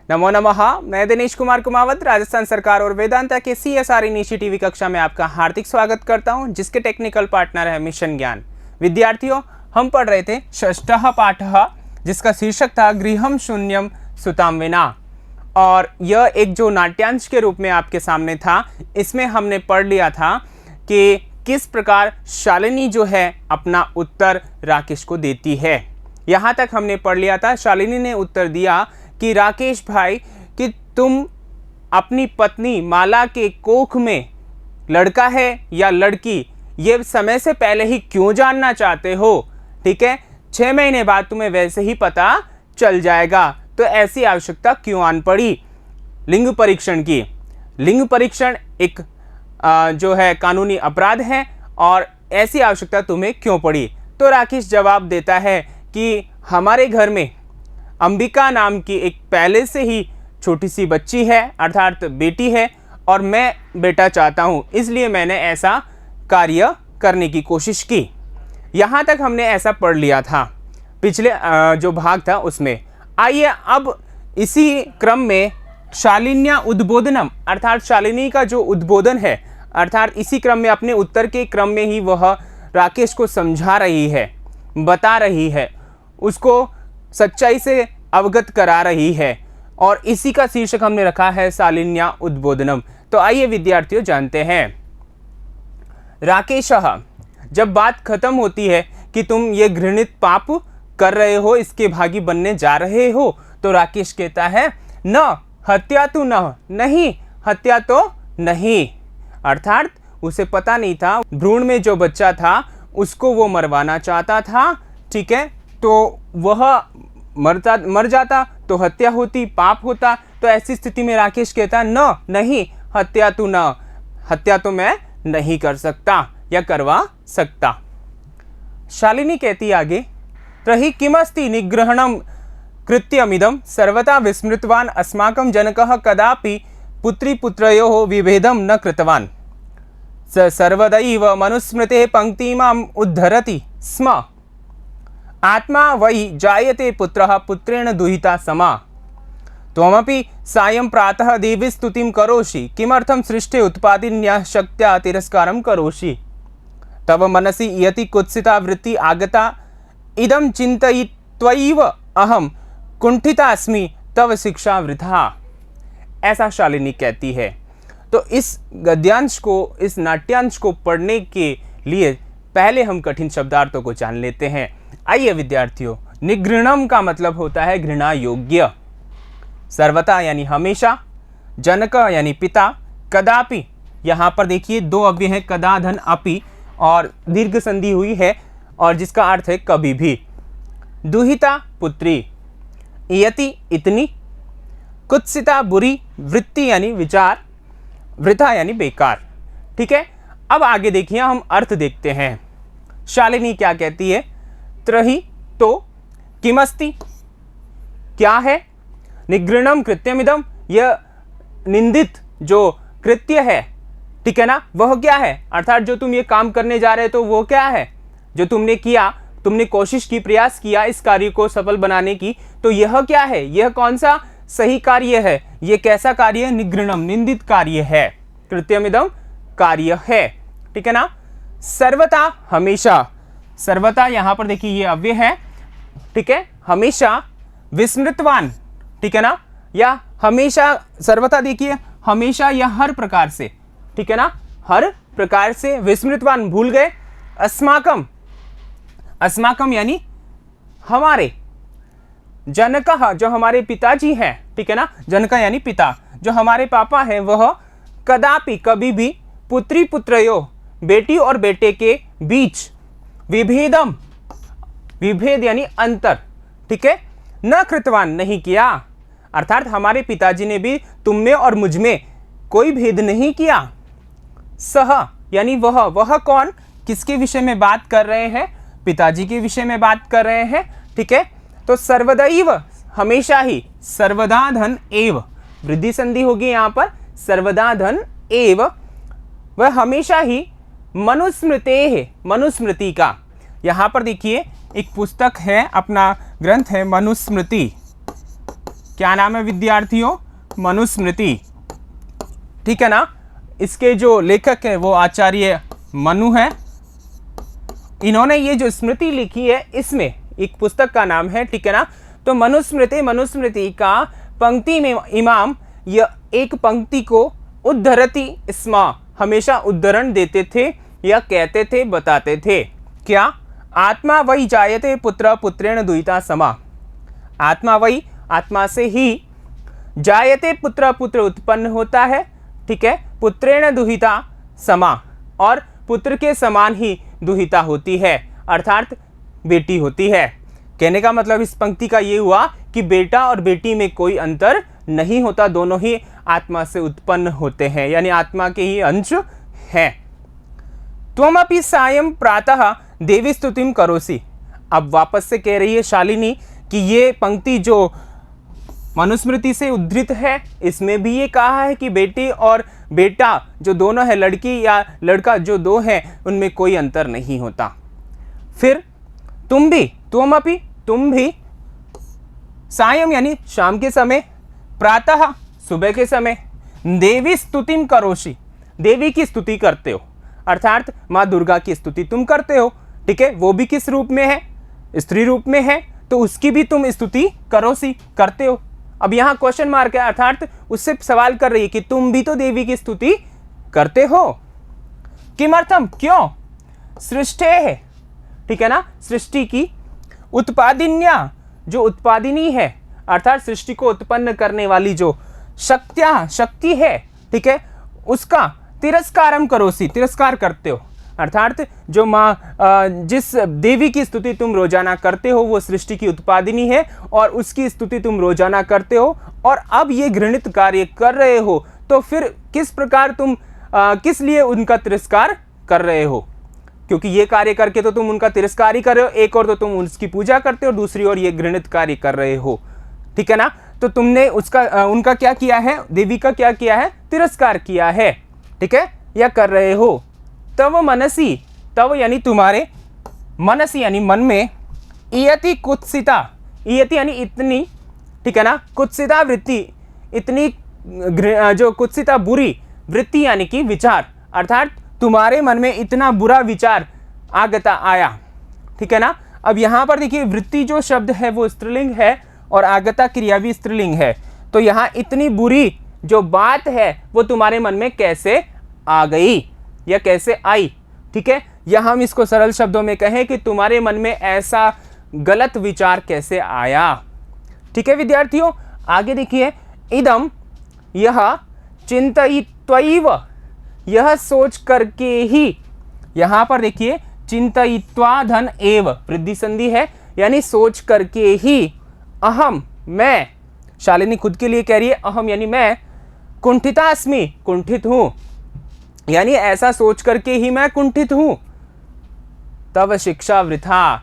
नमो नमः। मैं दिनेश कुमार कुमावत राजस्थान सरकार और वेदांता के CSR इनिशिएटिव कक्षा में आपका हार्दिक स्वागत करता हूं, जिसके टेक्निकल पार्टनर है मिशन ज्ञान। विद्यार्थियों, हम पढ़ रहे थे षष्ठः पाठः, जिसका शीर्षक था गृहं शून्यं सुतां विना, और यह एक जो नाट्यांश के रूप में आपके सामने था। इसमें हमने पढ़ लिया था कि किस प्रकार शालिनी जो है अपना उत्तर राकेश को देती है। यहाँ तक हमने पढ़ लिया था। शालिनी ने उत्तर दिया कि राकेश भाई, कि तुम अपनी पत्नी माला के कोख में लड़का है या लड़की, ये समय से पहले ही क्यों जानना चाहते हो? ठीक है, 6 महीने बाद तुम्हें वैसे ही पता चल जाएगा, तो ऐसी आवश्यकता क्यों आन पड़ी लिंग परीक्षण की? लिंग परीक्षण एक जो है कानूनी अपराध है, और ऐसी आवश्यकता तुम्हें क्यों पड़ी? तो राकेश जवाब देता है कि हमारे घर में अंबिका नाम की एक पहले से ही छोटी सी बच्ची है, अर्थात बेटी है, और मैं बेटा चाहता हूँ, इसलिए मैंने ऐसा कार्य करने की कोशिश की। यहाँ तक हमने ऐसा पढ़ लिया था पिछले जो भाग था उसमें। आइए अब इसी क्रम में शालिन्या उद्बोधनम, अर्थात शालिनी का जो उद्बोधन है, अर्थात इसी क्रम में अपने उत्तर के क्रम में ही वह राकेश को समझा रही है, बता रही है, उसको सच्चाई से अवगत करा रही है, और इसी का शीर्षक हमने रखा है शालिन्या उद्बोधनम। तो आइए विद्यार्थियों जानते हैं। राकेशः, जब बात खत्म होती है कि तुम ये घृणित पाप कर रहे हो, इसके भागी बनने जा रहे हो, तो राकेश कहता है न हत्या तो नहीं, हत्या तो नहीं। अर्थात उसे पता नहीं था भ्रूण में जो बच्चा था उसको वो मरवाना चाहता था। ठीक है, तो वह मर जाता तो हत्या होती, पाप होता। तो ऐसी स्थिति में राकेश कहता नहीं, हत्या तो मैं नहीं कर सकता या करवा सकता। शालिनी कहती आगे, त्रहि किमस्ति निग्रहणं कृत्यमिदं सर्वथा विस्मृतवान् अस्माकं जनकः कदापि पुत्री पुत्रयोः विभेदं न कृतवान्। स सर्वदैव मनुस्मृतेः पंक्तिमाम् उद्धरति स्म। आत्मा वै जायते पुत्रः पुत्रेण दुहिता समा। त्वमपि सायं प्रातः देवी स्तुतिं करोषि, किमर्थं सृष्टे उत्पादिन्या शक्त्या तिरस्कारं करोषि? तव मनसि यति कुत्सिता वृत्ति आगता, इदं चिन्तयित्वैव अहं कुंठिता अस्मि, तव शिक्षा वृथा। ऐसा शालिनी कहती है। तो इस गद्यांश को, इस नाट्यांश को पढ़ने के लिए पहले हम कठिन शब्दार्थों को जान लेते हैं। आइए विद्यार्थियों, निगृणम का मतलब होता है घृणा योग्य, सर्वथा यानी हमेशा, जनक यानी पिता, कदापि, यहाँ पर देखिए 2 अव्यय हैं, कदा धन अपि, और दीर्घ संधि हुई है, और जिसका अर्थ है कभी भी। दुहिता पुत्री, इयति इतनी, कुत्सिता बुरी, वृत्ति यानी विचार, वृथा यानी बेकार। ठीक है, अब आगे देखिए, हम अर्थ देखते हैं। शालिनी क्या कहती है? त्रहि तो किमस्ति, क्या है? निगृणम कृत्यमिदम, यह निंदित जो कृत्य है, ठीक है ना, वह क्या है? अर्थात जो तुम ये काम करने जा रहे हो, तो वो क्या है? जो तुमने किया, तुमने कोशिश की, प्रयास किया इस कार्य को सफल बनाने की, तो यह क्या है? यह कौन सा सही कार्य है? यह कैसा कार्य है? निगृणम, निंदित कार्य है। कृत्यमिदम कार्य है, ठीक है ना। सर्वथा हमेशा, सर्वथा यहां पर देखिए ये अव्यय है, ठीक है। हमेशा, विस्मृतवान, ठीक है ना, या हमेशा, सर्वथा देखिए हमेशा या हर प्रकार से, ठीक है ना, हर प्रकार से, विस्मृतवान भूल गए, अस्माकम, अस्माकम यानी हमारे, जनकः जो हमारे पिताजी हैं, ठीक है ना, जनक यानी पिता, जो हमारे पापा हैं, वह कदापि कभी भी पुत्री पुत्रयो, बेटी और बेटे के बीच, विभेदम, विभेद यानी अंतर, ठीक है, न कृतवान नहीं किया। अर्थात हमारे पिताजी ने भी तुम में और मुझ में कोई भेद नहीं किया। सह यानी वह कौन, किसके विषय में बात कर रहे हैं? पिताजी के विषय में बात कर रहे हैं, ठीक है। तो सर्वदैव हमेशा ही, सर्वदा धन एव, वृद्धि संधि होगी यहाँ पर, सर्वदा धन एव, वह हमेशा ही मनुस्मृते है, मनुस्मृति का। यहाँ पर देखिए एक पुस्तक है, अपना ग्रंथ है मनुस्मृति, क्या नाम है विद्यार्थियों? मनुस्मृति, ठीक है ना। इसके जो लेखक है वो आचार्य मनु है। इन्होंने ये जो स्मृति लिखी है इसमें एक पुस्तक का नाम है, ठीक है ना। तो मनुस्मृति का पंक्ति में इमाम यह एक पंक्ति को उद्धरति स्म, हमेशा उद्धरण देते थे या कहते थे, बताते थे। क्या? आत्मा वही जायते पुत्र पुत्रेण दुहिता समा। आत्मा वही, आत्मा से ही जायते पुत्र, पुत्र उत्पन्न होता है, ठीक है। पुत्रेण दुहिता समा, और पुत्र के समान ही दुहिता होती है, अर्थात बेटी होती है। कहने का मतलब इस पंक्ति का ये हुआ कि बेटा और बेटी में कोई अंतर नहीं होता, दोनों ही आत्मा से उत्पन्न होते हैं, यानी आत्मा के ही अंश हैं। त्वमपि सायं प्रातः देवी स्तुतिम करोसि। अब वापस से कह रही है शालिनी कि ये पंक्ति जो मनुस्मृति से उद्धृत है इसमें भी ये कहा है कि बेटी और बेटा जो दोनों है, लड़की या लड़का जो दो हैं, उनमें कोई अंतर नहीं होता। फिर तुम भी, त्वमपि, तुम भी, सायं यानी शाम के समय, प्रातः सुबह के समय, देवी स्तुतिम करोषि, देवी की स्तुति करते हो, अर्थात माँ दुर्गा की स्तुति तुम करते हो, ठीक है। वो भी किस रूप में है? स्त्री रूप में है, तो उसकी भी तुम स्तुति करोषि, करते हो। अब यहाँ क्वेश्चन मार्क है, अर्थात उससे सवाल कर रही है कि तुम भी तो देवी की स्तुति करते हो। किमर्थम, क्यों? सृष्टे है, ठीक है ना, सृष्टि की, उत्पादिन्या, जो उत्पादिनी है, अर्थात सृष्टि को उत्पन्न करने वाली जो शक्ति है, ठीक है, उसका तिरस्कारम करोसि, तिरस्कार करते हो। अर्थात जो माँ, जिस देवी की स्तुति तुम रोजाना करते हो वो सृष्टि की उत्पादिनी है और उसकी स्तुति तुम रोजाना करते हो, और अब ये घृणित कार्य कर रहे हो, तो फिर किस प्रकार तुम किस लिए उनका तिरस्कार कर रहे हो? क्योंकि ये कार्य करके तो तुम उनका तिरस्कार ही कर रहे हो, एक और तो तुम उसकी पूजा करते हो, दूसरी ओर ये घृणित कार्य कर रहे हो, ठीक है ना। तो तुमने उसका उनका क्या किया है? देवी का क्या किया है? तिरस्कार किया है, ठीक है, या कर रहे हो। तव मनसी, तव यानी तुम्हारे, मनसी यानी मन में, इयति कुत्सिता, इयति यानी इतनी, ठीक है ना, कुत्सिता वृत्ति, इतनी जो कुत्सिता बुरी वृत्ति यानी कि विचार, अर्थात तुम्हारे मन में इतना बुरा विचार आगता आया, ठीक है ना। अब यहाँ पर देखिए वृत्ति जो शब्द है वो स्त्रीलिंग है और आगता क्रिया भी स्त्रीलिंग है, तो यहाँ इतनी बुरी जो बात है वो तुम्हारे मन में कैसे आ गई या कैसे आई, ठीक है। या हम इसको सरल शब्दों में कहें कि तुम्हारे मन में ऐसा गलत विचार कैसे आया, ठीक है विद्यार्थियों। आगे देखिए, इदम, यह, चिंतयित्वैव, यह सोच करके ही, यहां पर देखिए चिंतयित्वा धन एव, वृद्धि संधि है, यानी सोच करके ही, अहम, मैं, शालिनी खुद के लिए कह रही है अहम यानी मैं, कुंठिता अस्मि, कुंठित हूं, यानी ऐसा सोच करके ही मैं कुंठित हूं। तव शिक्षा वृथा,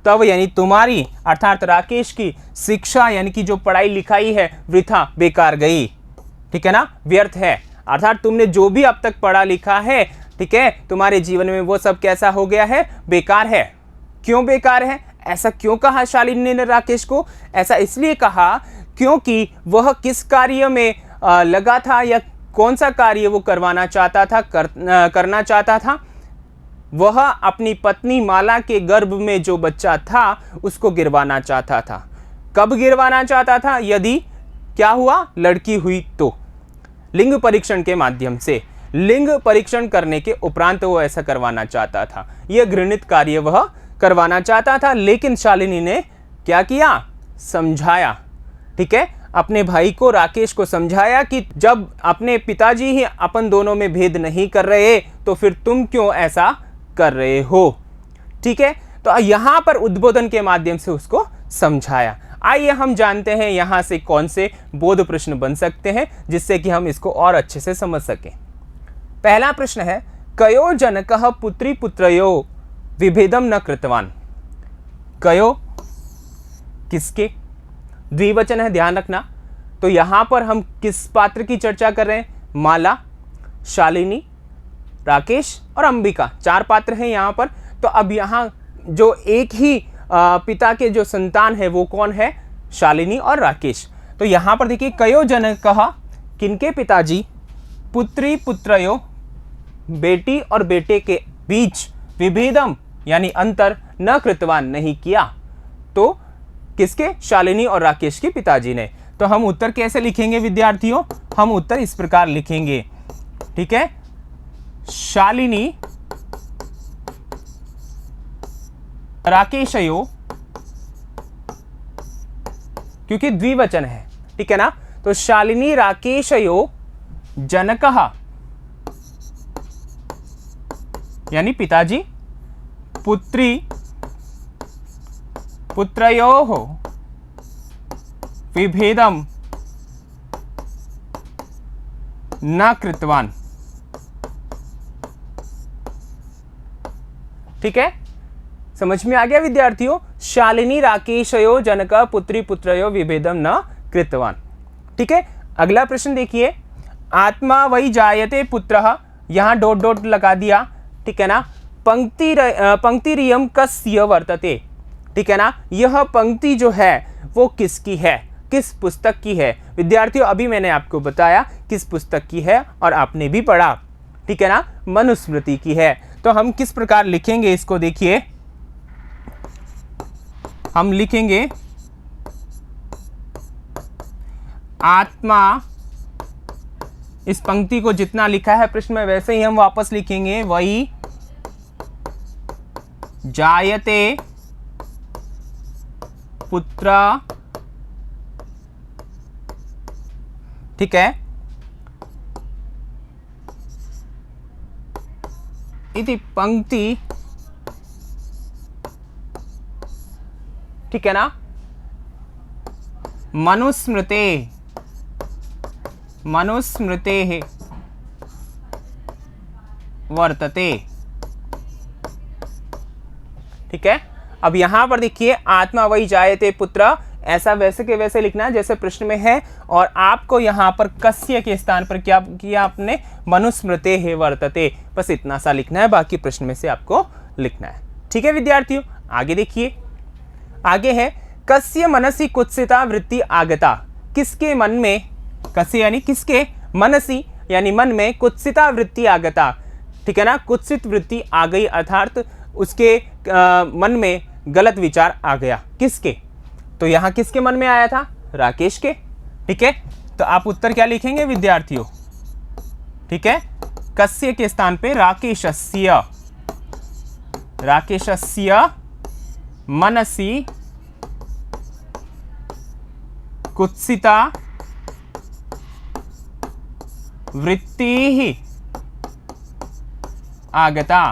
तव यानी तुम्हारी, अर्थात राकेश की शिक्षा यानी कि जो पढ़ाई लिखाई है वृथा, बेकार गई, ठीक है ना, व्यर्थ है। अर्थात तुमने जो भी अब तक पढ़ा लिखा है, ठीक है, तुम्हारे जीवन में वो सब कैसा हो गया है? बेकार है। क्यों बेकार है? ऐसा क्यों कहा शालिनी ने राकेश को? ऐसा इसलिए कहा क्योंकि वह किस कार्य में लगा था या कौन सा कार्य वो करवाना चाहता था, करना चाहता था? वह अपनी पत्नी माला के गर्भ में जो बच्चा था उसको गिरवाना चाहता था। कब गिरवाना चाहता था? यदि क्या हुआ, लड़की हुई तो। लिंग परीक्षण के माध्यम से, लिंग परीक्षण करने के उपरांत वो ऐसा करवाना चाहता था। यह घृणित कार्य वह करवाना चाहता था, लेकिन शालिनी ने क्या किया? समझाया, ठीक है, अपने भाई को, राकेश को समझाया कि जब अपने पिताजी ही अपन दोनों में भेद नहीं कर रहे तो फिर तुम क्यों ऐसा कर रहे हो, ठीक है। तो यहां पर उद्बोधन के माध्यम से उसको समझाया। आइए हम जानते हैं यहां से कौन से बोध प्रश्न बन सकते हैं जिससे कि हम इसको और अच्छे से समझ सकें। पहला प्रश्न है, कयो जनकः पुत्री पुत्रयो विभेदम न कृतवान। कयो किसके? द्विवचन है, ध्यान रखना। तो यहां पर हम किस पात्र की चर्चा कर रहे हैं? माला, शालिनी, राकेश और अंबिका, 4 पात्र हैं यहां पर। तो अब यहां जो एक ही पिता के जो संतान है वो कौन है? शालिनी और राकेश। तो यहाँ पर देखिए कयो जनकः, किनके पिताजी, पुत्री पुत्रयो, बेटी और बेटे के बीच, विभेदम यानी अंतर, न कृतवान नहीं किया। तो किसके, शालिनी और राकेश के पिताजी ने। तो हम उत्तर कैसे लिखेंगे विद्यार्थियों, हम उत्तर इस प्रकार लिखेंगे, ठीक है, शालिनी राकेशयो, क्योंकि द्विवचन है, ठीक है ना, तो शालिनी राकेशयो जनकः यानी पिताजी, पुत्री पुत्रयोः विभेदम न कृतवान। ठीक है, समझ में आ गया विद्यार्थियों, शालिनी राकेशयो जनक पुत्री पुत्रयो विभेदम न कृतवान। ठीक है, अगला प्रश्न देखिए, आत्मा वही जायते पुत्रः, यहां डॉट डॉट लगा दिया, ठीक है ना, पंक्तिरियम कस्य वर्तते, ठीक है ना, यह पंक्ति जो है वो किसकी है, किस पुस्तक की है। विद्यार्थियों अभी मैंने आपको बताया किस पुस्तक की है और आपने भी पढ़ा, ठीक है ना, मनुस्मृति की है। तो हम किस प्रकार लिखेंगे इसको देखिए, हम लिखेंगे आत्मा, इस पंक्ति को जितना लिखा है प्रश्न में वैसे ही हम वापस लिखेंगे, वही जायते पुत्र, ठीक है, इति पंक्ति, ठीक है ना, मनुस्मृते, मनुस्मृते वर्तते। ठीक है, अब यहां पर देखिए आत्मा वही जायते पुत्र, ऐसा वैसे के वैसे लिखना है जैसे प्रश्न में है, और आपको यहां पर कस्य के स्थान पर क्या किया आपने, मनुस्मृते है वर्तते, बस इतना सा लिखना है, बाकी प्रश्न में से आपको लिखना है। ठीक है विद्यार्थियों, आगे देखिए, आगे है कस्य मनसि कुत्सिता वृत्ति आगता, किसके मन में, कस्य यानी किसके, मनसि यानी मन में, कुत्सिता वृत्ति आगता, ठीक है ना, कुत्सित वृत्ति आ गई, अर्थात उसके मन में गलत विचार आ गया, किसके, तो यहां किसके मन में आया था, राकेश के। ठीक है, तो आप उत्तर क्या लिखेंगे विद्यार्थियों, ठीक है, कस्य के स्थान पे राकेशस्य, राकेशस्य मनसि कुत्सिता वृत्ति आगता।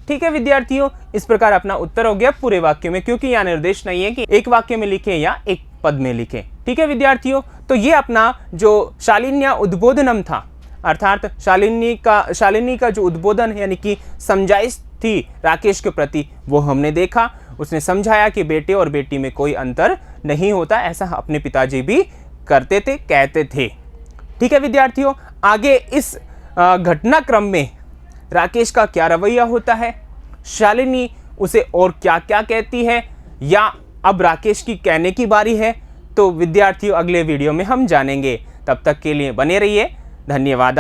ठीक है विद्यार्थियों, इस प्रकार अपना उत्तर हो गया पूरे वाक्य में, क्योंकि यहां निर्देश नहीं है कि एक वाक्य में लिखें या एक पद में लिखें। ठीक है विद्यार्थियों, तो ये अपना जो शालिन्या उद्बोधनम था, अर्थात शालिनी का जो उद्बोधन यानी कि समझाइश थी राकेश के प्रति, वो हमने देखा। उसने समझाया कि बेटे और बेटी में कोई अंतर नहीं होता, ऐसा अपने पिताजी भी करते थे, कहते थे। ठीक है विद्यार्थियों, आगे इस घटनाक्रम में राकेश का क्या रवैया होता है, शालिनी उसे और क्या क्या कहती है, या अब राकेश की कहने की बारी है, तो विद्यार्थियों अगले वीडियो में हम जानेंगे। तब तक के लिए बने रहिए, धन्यवाद।